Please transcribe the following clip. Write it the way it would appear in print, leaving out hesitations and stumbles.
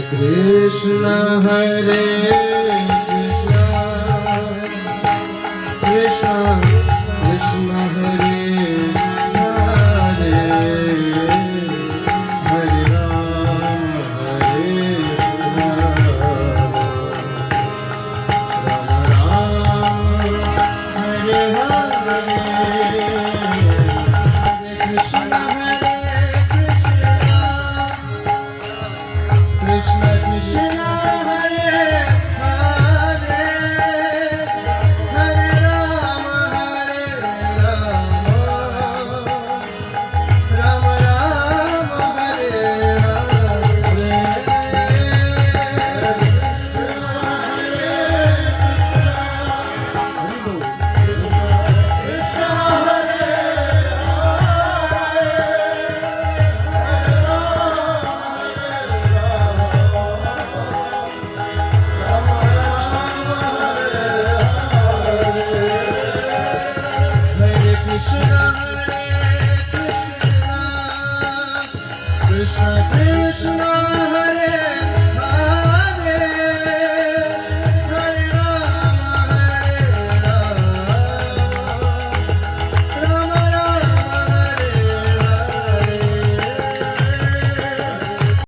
Krishna Hare Krishna Krishna Krishna Hare Hare Hare Rama Hare Rama Krishna Krishna Krishna Hare Hare Hare Rama Rama Rama Hare Hare Krishna Krishna